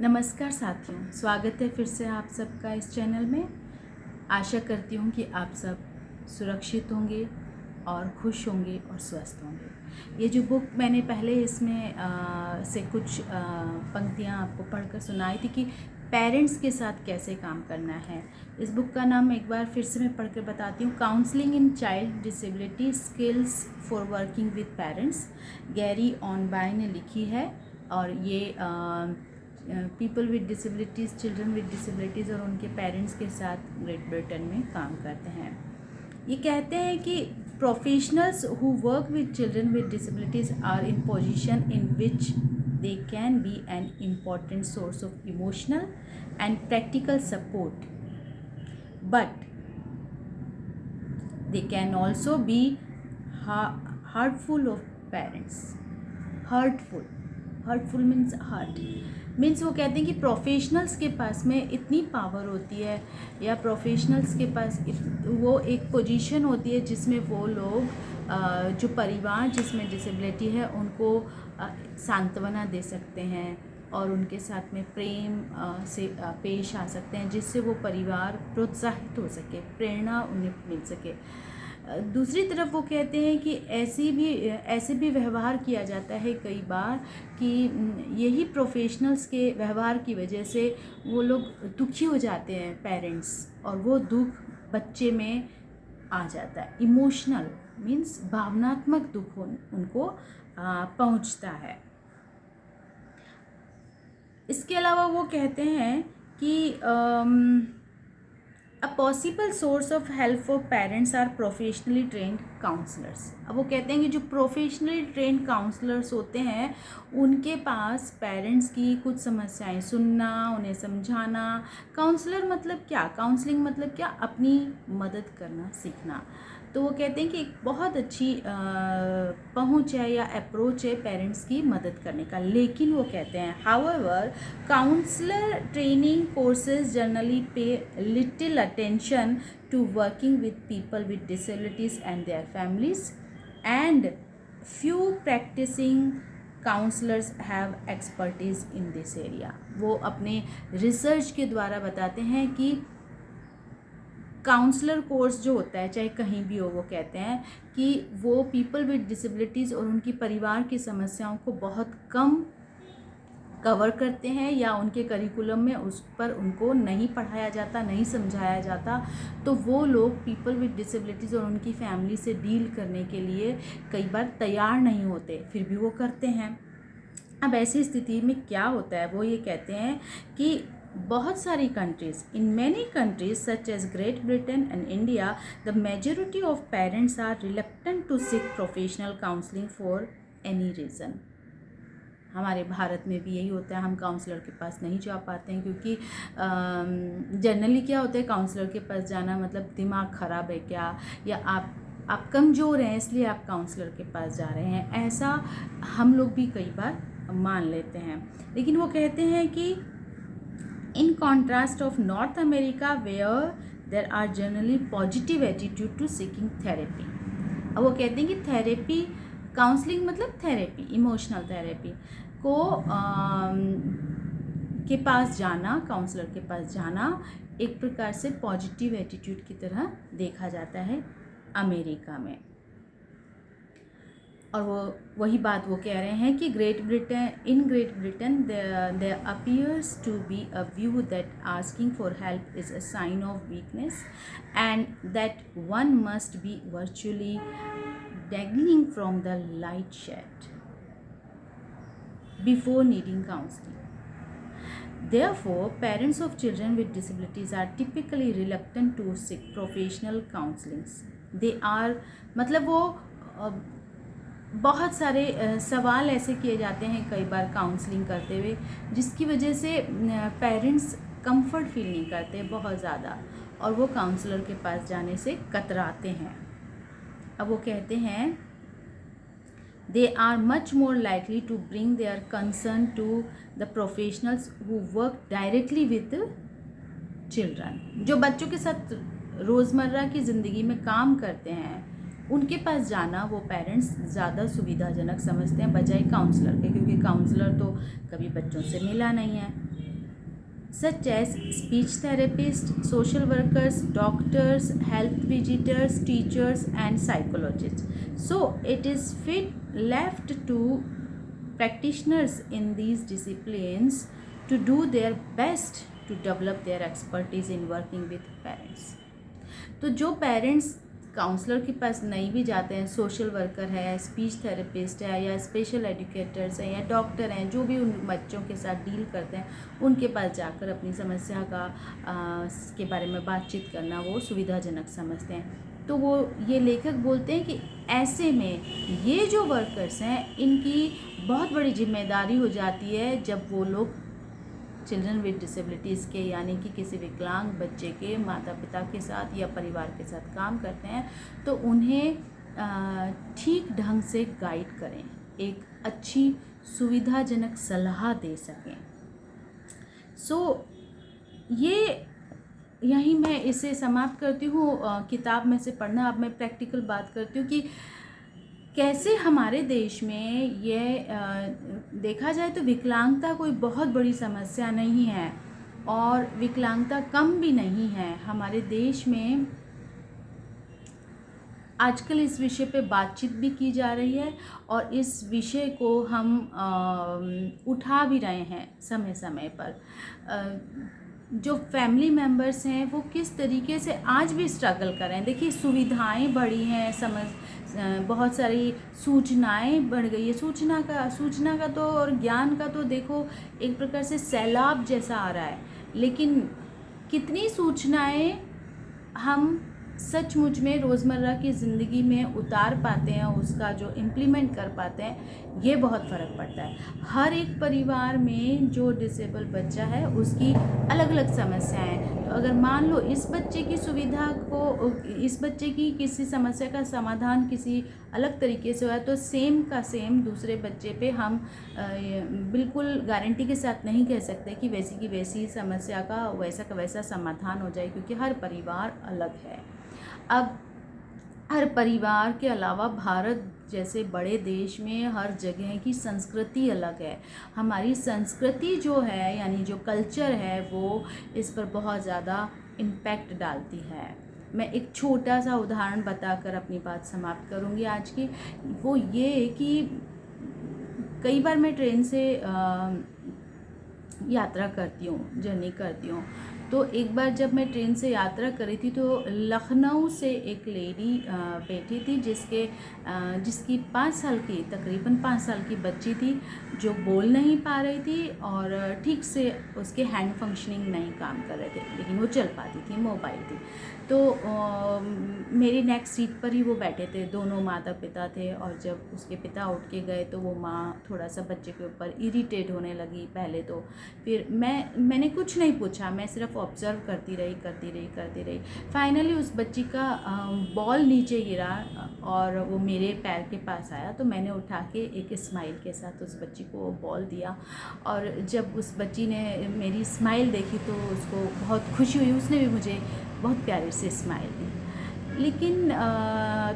नमस्कार साथियों, स्वागत है फिर से आप सबका इस चैनल में। आशा करती हूँ कि आप सब सुरक्षित होंगे और खुश होंगे और स्वस्थ होंगे। ये जो बुक मैंने पहले इसमें से कुछ पंक्तियाँ आपको पढ़कर सुनाई थी कि पेरेंट्स के साथ कैसे काम करना है। इस बुक का नाम एक बार फिर से मैं पढ़कर बताती हूँ, counselling in child disability skills for working with parents. Gary ऑनबाय ने लिखी है और ये people with disabilities, children with disabilities और उनके पेरेंट्स के साथ ग्रेट ब्रिटेन में काम करते हैं। ये कहते हैं कि professionals who work with children with disabilities are in position in which they can be an important source of emotional and practical support, but they can also be hurtful of parents. Hurtful means hurt means वो कहते हैं कि professionals के पास में इतनी power होती है या प्रोफेशनल्स के पास वो एक पोजीशन होती है जिसमें वो लोग जो परिवार जिसमें डिसेबिलिटी है उनको सांत्वना दे सकते हैं और उनके साथ में प्रेम से पेश आ सकते हैं, जिससे वो परिवार प्रोत्साहित हो सके, प्रेरणा उन्हें मिल सके। दूसरी तरफ वो कहते हैं कि ऐसे भी व्यवहार किया जाता है कई बार कि यही प्रोफेशनल्स के व्यवहार की वजह से वो लोग दुखी हो जाते हैं पेरेंट्स, और वो दुख बच्चे में आ जाता है। इमोशनल मीन्स भावनात्मक दुख उनको पहुंचता है। इसके अलावा वो कहते हैं कि A possible source of help for parents are professionally trained counselors. अब वो कहते हैं कि जो प्रोफेशनली ट्रेंड काउंसलर्स होते हैं उनके पास पेरेंट्स की कुछ समस्याएं सुनना, उन्हें समझाना। काउंसलर मतलब क्या, काउंसलिंग मतलब क्या, अपनी मदद करना सीखना। तो वो कहते हैं कि एक बहुत अच्छी पहुंच है या अप्रोच है पेरेंट्स की मदद करने का। लेकिन वो कहते हैं however counsellor training courses generally pay little attention to working with people with disabilities and their families, and few practising counsellors have expertise in this area. वो अपने रिसर्च के द्वारा बताते हैं कि काउंसलर कोर्स जो होता है चाहे कहीं भी हो, वो कहते हैं कि वो पीपल विद डिसेबिलिटीज़ और उनकी परिवार की समस्याओं को बहुत कम कवर करते हैं या उनके करिकुलम में उस पर उनको नहीं पढ़ाया जाता, नहीं समझाया जाता। तो वो लोग पीपल विद डिसेबिलिटीज़ और उनकी फैमिली से डील करने के लिए कई बार तैयार नहीं होते, फिर भी वो करते हैं। अब ऐसी स्थिति में क्या होता है, वो ये कहते हैं कि बहुत सारी countries, in many countries such as Great Britain and India, the majority of parents are reluctant to seek professional counselling for any reason. हमारे भारत में भी यही होता है, हम काउंसलर के पास नहीं जा पाते हैं क्योंकि जनरली क्या होता है, काउंसलर के पास जाना मतलब दिमाग ख़राब है क्या, या आप कमज़ोर हैं इसलिए आप काउंसलर के पास जा रहे हैं, ऐसा हम लोग भी कई बार मान लेते हैं। लेकिन वो कहते हैं कि in contrast of North America where there are generally positive attitude to seeking therapy। अब वो कहते हैं कि थेरेपी, काउंसलिंग मतलब थेरेपी, इमोशनल थेरेपी को के पास जाना, काउंसलर के पास जाना एक प्रकार से पॉजिटिव एटीट्यूड की तरह देखा जाता है अमेरिका में। और वही बात वो कह रहे हैं कि in great Britain there appears to be a view that asking for help is a sign of weakness and that one must be virtually dangling from the light shed before needing counseling. Therefore, parents of children with disabilities are typically reluctant to seek professional counselings. They are मतलब वो बहुत सारे सवाल ऐसे किए जाते हैं कई बार काउंसलिंग करते हुए, जिसकी वजह से पेरेंट्स कंफर्ट फील नहीं करते बहुत ज़्यादा और वो काउंसलर के पास जाने से कतराते हैं। अब वो कहते हैं they are much more likely to bring their concern to the professionals who work directly with children. जो बच्चों के साथ रोज़मर्रा की ज़िंदगी में काम करते हैं उनके पास जाना वो पेरेंट्स ज़्यादा सुविधाजनक समझते हैं बजाय काउंसलर के, क्योंकि काउंसलर तो कभी बच्चों से मिला नहीं है, such as speech therapists, social workers, doctors, health visitors, teachers, and psychologists. So it is left to practitioners in these disciplines to do their best to develop their expertise in working with parents. तो जो parents counsellor के पास नहीं भी जाते हैं, social worker है, speech therapist है, या स्पेशल एजुकेटर्स हैं, या डॉक्टर हैं, जो भी उन बच्चों के साथ डील करते हैं, उनके पास जाकर अपनी समस्या के बारे में बातचीत करना वो सुविधाजनक समझते हैं। तो वो ये लेखक बोलते हैं कि ऐसे में ये जो वर्कर्स हैं, इनकी बहुत बड़ी जिम्मेदारी हो जाती है जब वो लोग चिल्ड्रन विद डिसेबिलिटीज़ के, यानी कि किसी विकलांग बच्चे के माता पिता के साथ या परिवार के साथ काम करते हैं, तो उन्हें ठीक ढंग से गाइड करें, एक अच्छी सुविधाजनक सलाह दे सकें। यहीं मैं इसे समाप्त करती हूँ। किताब में से पढ़ना, अब मैं प्रैक्टिकल बात करती हूँ कि कैसे हमारे देश में ये देखा जाए तो विकलांगता कोई बहुत बड़ी समस्या नहीं है और विकलांगता कम भी नहीं है। हमारे देश में आजकल इस विषय पे बातचीत भी की जा रही है और इस विषय को हम उठा भी रहे हैं समय समय पर। जो फैमिली मेम्बर्स हैं वो किस तरीके से आज भी स्ट्रगल कर रहे हैं। देखिए, सुविधाएं बढ़ी हैं, बहुत सारी सूचनाएं बढ़ गई है। सूचना का तो और ज्ञान का तो देखो एक प्रकार से सैलाब जैसा आ रहा है, लेकिन कितनी सूचनाएं हम सचमुच में रोज़मर्रा की ज़िंदगी में उतार पाते हैं, उसका जो इम्प्लीमेंट कर पाते हैं, ये बहुत फ़र्क पड़ता है। हर एक परिवार में जो डिसेबल बच्चा है उसकी अलग अलग समस्याएं हैं। तो अगर मान लो इस बच्चे की किसी समस्या का समाधान किसी अलग तरीके से हुआ, तो सेम का सेम दूसरे बच्चे पे हम बिल्कुल गारंटी के साथ नहीं कह सकते कि वैसी की वैसी समस्या का वैसा समाधान हो जाए, क्योंकि हर परिवार अलग है। अब हर परिवार के अलावा भारत जैसे बड़े देश में हर जगह की संस्कृति अलग है। हमारी संस्कृति जो है, यानी जो कल्चर है, वो इस पर बहुत ज़्यादा इम्पैक्ट डालती है। मैं एक छोटा सा उदाहरण बताकर अपनी बात समाप्त करूँगी आज की। वो ये कि कई बार मैं ट्रेन से यात्रा करती हूँ, जर्नी करती हूँ। तो एक बार जब मैं ट्रेन से यात्रा कर रही थी तो लखनऊ से एक लेडी बैठी थी जिसकी तकरीबन 5 साल की बच्ची थी, जो बोल नहीं पा रही थी और ठीक से उसके हैंड फंक्शनिंग नहीं काम कर रहे थे, लेकिन वो चल पाती थी, मोबाइल थी। तो मेरी नेक्स्ट सीट पर ही वो बैठे थे, दोनों माता पिता थे। और जब उसके पिता उठ के गए तो वो माँ थोड़ा सा बच्चे के ऊपर इरिटेट होने लगी पहले तो। फिर मैंने कुछ नहीं पूछा, मैं सिर्फ ऑब्ज़र्व करती रही। फाइनली उस बच्ची का बॉल नीचे गिरा और वो मेरे पैर के पास आया, तो मैंने उठा के एक स्माइल के साथ उस बच्ची को बॉल दिया। और जब उस बच्ची ने मेरी स्माइल देखी तो उसको बहुत खुशी हुई, उसने भी मुझे बहुत प्यारे से स्माइल दी। लेकिन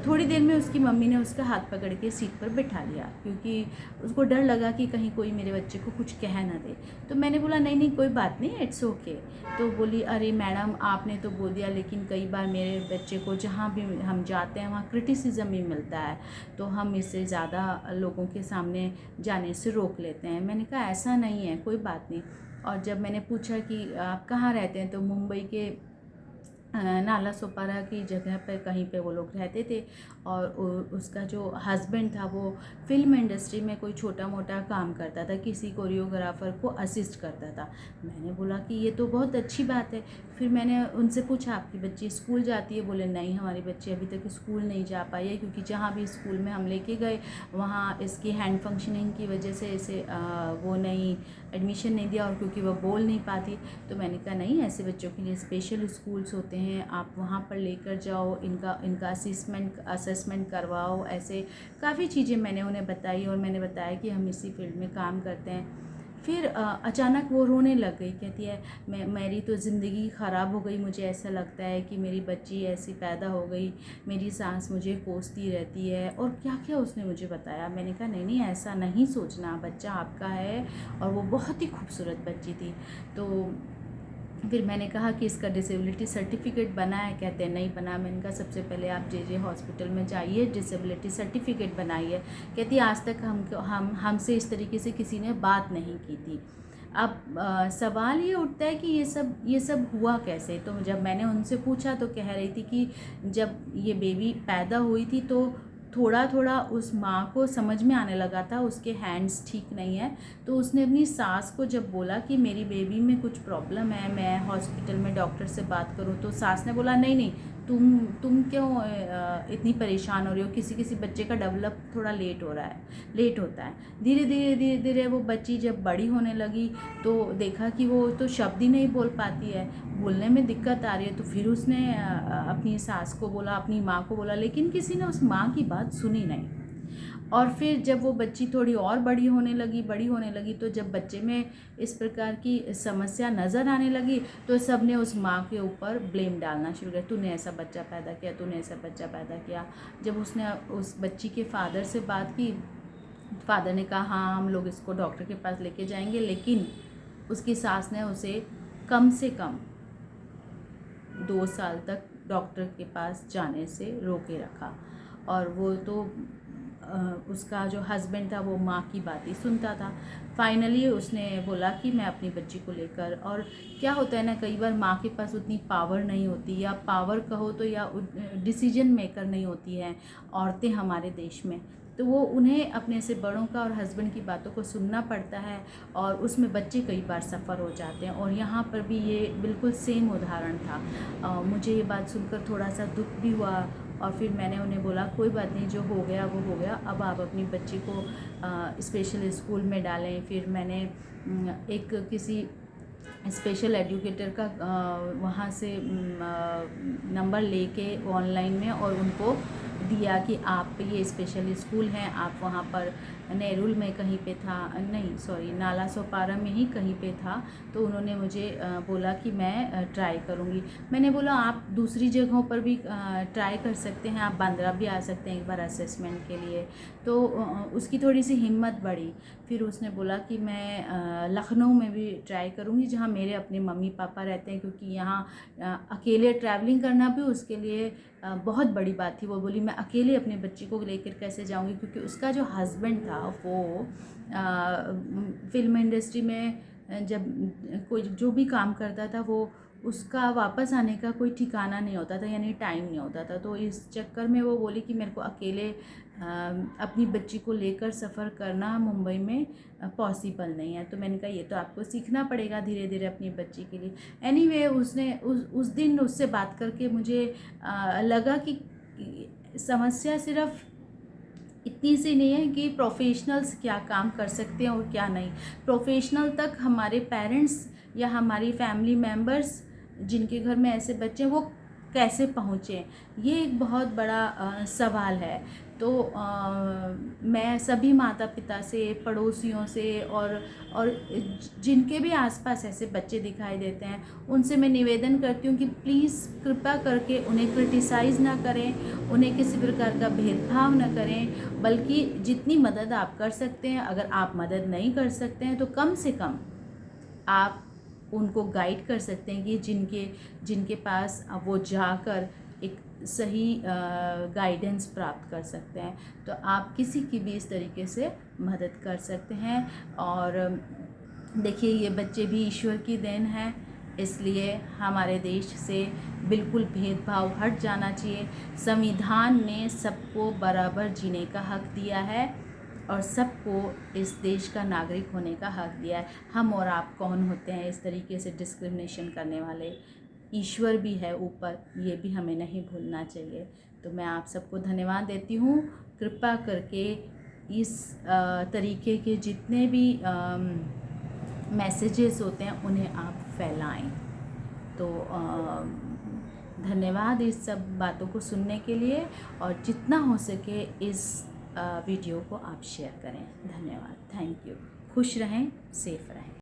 थोड़ी देर में उसकी मम्मी ने उसका हाथ पकड़ के सीट पर बिठा लिया, क्योंकि उसको डर लगा कि कहीं कोई मेरे बच्चे को कुछ कह ना दे। तो मैंने बोला नहीं कोई बात नहीं, इट्स ओके। तो बोली अरे मैडम, आपने तो बोल दिया, लेकिन कई बार मेरे बच्चे को जहाँ भी हम जाते हैं वहाँ क्रिटिसिज्म ही मिलता है, तो हम इससे ज़्यादा लोगों के सामने जाने से रोक लेते हैं। मैंने कहा ऐसा नहीं है, कोई बात नहीं। और जब मैंने पूछा कि आप कहाँ रहते हैं, तो मुंबई के नाला सोपारा की जगह पर कहीं पे वो लोग रहते थे। और उसका जो हस्बैंड था वो फिल्म इंडस्ट्री में कोई छोटा मोटा काम करता था, किसी कोरियोग्राफर को असिस्ट करता था। मैंने बोला कि ये तो बहुत अच्छी बात है। फिर मैंने उनसे पूछा आपकी बच्ची स्कूल जाती है? बोले नहीं, हमारी बच्ची अभी तक स्कूल नहीं जा पाई है, क्योंकि जहाँ भी स्कूल में हम लेके गए वहाँ इसकी हैंड फंक्शनिंग की वजह से इसे वो नहीं एडमिशन नहीं दिया, और क्योंकि वो बोल नहीं पाती। तो मैंने कहा नहीं, ऐसे बच्चों के लिए स्पेशल स्कूल्स होते हैं, आप वहाँ पर लेकर जाओ, इनका असेसमेंट करवाओ। ऐसे काफ़ी चीज़ें मैंने उन्हें बताई और मैंने बताया कि हम इसी फील्ड में काम करते हैं। फिर अचानक वो रोने लग गई, कहती है मेरी तो ज़िंदगी ख़राब हो गई, मुझे ऐसा लगता है कि मेरी बच्ची ऐसी पैदा हो गई, मेरी सांस मुझे कोसती रहती है, और क्या क्या उसने मुझे बताया। मैंने कहा नहीं ऐसा नहीं सोचना, बच्चा आपका है और वो बहुत ही खूबसूरत बच्ची थी। तो फिर मैंने कहा कि इसका डिसेबिलिटी सर्टिफिकेट बना है? कहते हैं नहीं बना। मैंने कहा सबसे पहले आप जे हॉस्पिटल में जाइए, डिसेबिलिटी सर्टिफिकेट बनाइए। कहती आज तक हमसे इस तरीके से किसी ने बात नहीं की थी। अब सवाल ये उठता है कि ये सब हुआ कैसे। तो जब मैंने उनसे पूछा तो कह रही थी कि जब ये बेबी पैदा हुई थी तो थोड़ा थोड़ा उस माँ को समझ में आने लगा था उसके हैंड्स ठीक नहीं है। तो उसने अपनी सास को जब बोला कि मेरी बेबी में कुछ प्रॉब्लम है, मैं हॉस्पिटल में डॉक्टर से बात करूँ, तो सास ने बोला नहीं नहीं, तुम क्यों इतनी परेशान हो रही हो, किसी बच्चे का डेवलप थोड़ा लेट होता है। धीरे धीरे वो बच्ची जब बड़ी होने लगी तो देखा कि वो तो शब्द ही नहीं बोल पाती है, बोलने में दिक्कत आ रही है। तो फिर उसने अपनी सास को बोला, अपनी माँ को बोला, लेकिन किसी ने उस माँ की बात सुनी नहीं। और फिर जब वो बच्ची थोड़ी और बड़ी होने लगी तो जब बच्चे में इस प्रकार की समस्या नज़र आने लगी तो सब ने उस माँ के ऊपर ब्लेम डालना शुरू किया, तूने ऐसा बच्चा पैदा किया। जब उसने उस बच्ची के फादर से बात की, फादर ने कहा हाँ हम लोग इसको डॉक्टर के पास लेके जाएंगे, लेकिन उसकी सास ने उसे कम से कम 2 साल तक डॉक्टर के पास जाने से रोके रखा। और वो तो उसका जो हस्बैंड था वो माँ की बात ही सुनता था। फाइनली उसने बोला कि मैं अपनी बच्ची को लेकर, और क्या होता है ना, कई बार माँ के पास उतनी पावर नहीं होती, या पावर कहो तो या डिसीजन मेकर नहीं होती हैं औरतें हमारे देश में। तो वो उन्हें अपने से बड़ों का और हस्बैंड की बातों को सुनना पड़ता है, और उसमें बच्चे कई बार सफ़र हो जाते हैं। और यहाँ पर भी ये बिल्कुल सेम उदाहरण था। मुझे ये बात सुनकर थोड़ा सा दुख भी हुआ, और फिर मैंने उन्हें बोला कोई बात नहीं, जो हो गया वो हो गया, अब आप अपनी बच्ची को स्पेशल स्कूल में डालें। फिर मैंने एक किसी स्पेशल एजुकेटर का वहाँ से नंबर लेके ऑनलाइन में और उनको दिया कि आप ये स्पेशल स्कूल हैं, आप वहाँ पर नेरुल में कहीं पे था, नहीं सॉरी नाला सोपारा में ही कहीं पे था। तो उन्होंने मुझे बोला कि मैं ट्राई करूँगी। मैंने बोला आप दूसरी जगहों पर भी ट्राई कर सकते हैं, आप बांद्रा भी आ सकते हैं एक बार असेसमेंट के लिए। तो उसकी थोड़ी सी हिम्मत बढ़ी। फिर उसने बोला कि मैं लखनऊ में भी ट्राई करूँगी जहाँ मेरे अपने मम्मी पापा रहते हैं, क्योंकि यहाँ अकेले ट्रैवलिंग करना भी उसके लिए बहुत बड़ी बात थी। वो बोली मैं अकेले अपने बच्ची को लेकर कैसे जाऊँगी, क्योंकि उसका जो हस्बैंड था वो फिल्म इंडस्ट्री में जब कोई जो भी काम करता था वो उसका वापस आने का कोई ठिकाना नहीं होता था, यानी टाइम नहीं होता था। तो इस चक्कर में वो बोली कि मेरे को अकेले अपनी बच्ची को लेकर सफ़र करना मुंबई में पॉसिबल नहीं है। तो मैंने कहा ये तो आपको सीखना पड़ेगा धीरे धीरे अपनी बच्ची के लिए। एनीवे उसने उस दिन उससे बात करके मुझे लगा कि समस्या सिर्फ इतनी सी नहीं है कि प्रोफेशनल्स क्या काम कर सकते हैं और क्या नहीं। प्रोफेशनल तक हमारे पेरेंट्स या हमारी फैमिली मेम्बर्स जिनके घर में ऐसे बच्चे हैं वो कैसे पहुँचे, ये एक बहुत बड़ा सवाल है। तो मैं सभी माता पिता से, पड़ोसियों से और जिनके भी आसपास ऐसे बच्चे दिखाई देते हैं उनसे मैं निवेदन करती हूँ कि प्लीज़ कृपया करके उन्हें क्रिटिसाइज़ ना करें, उन्हें किसी प्रकार का भेदभाव ना करें, बल्कि जितनी मदद आप कर सकते हैं, अगर आप मदद नहीं कर सकते हैं तो कम से कम आप उनको गाइड कर सकते हैं कि जिनके पास वो जाकर एक सही गाइडेंस प्राप्त कर सकते हैं। तो आप किसी की भी इस तरीके से मदद कर सकते हैं। और देखिए ये बच्चे भी ईश्वर की देन है, इसलिए हमारे देश से बिल्कुल भेदभाव हट जाना चाहिए। संविधान ने सबको बराबर जीने का हक दिया है और सबको इस देश का नागरिक होने का हक दिया है। हम और आप कौन होते हैं इस तरीके से डिस्क्रिमिनेशन करने वाले? ईश्वर भी है ऊपर, ये भी हमें नहीं भूलना चाहिए। तो मैं आप सबको धन्यवाद देती हूँ। कृपया करके इस तरीके के जितने भी मैसेजेस होते हैं उन्हें आप फैलाएं। तो धन्यवाद इस सब बातों को सुनने के लिए, और जितना हो सके इस वीडियो को आप शेयर करें। धन्यवाद, थैंक यू। खुश रहें, सेफ रहें।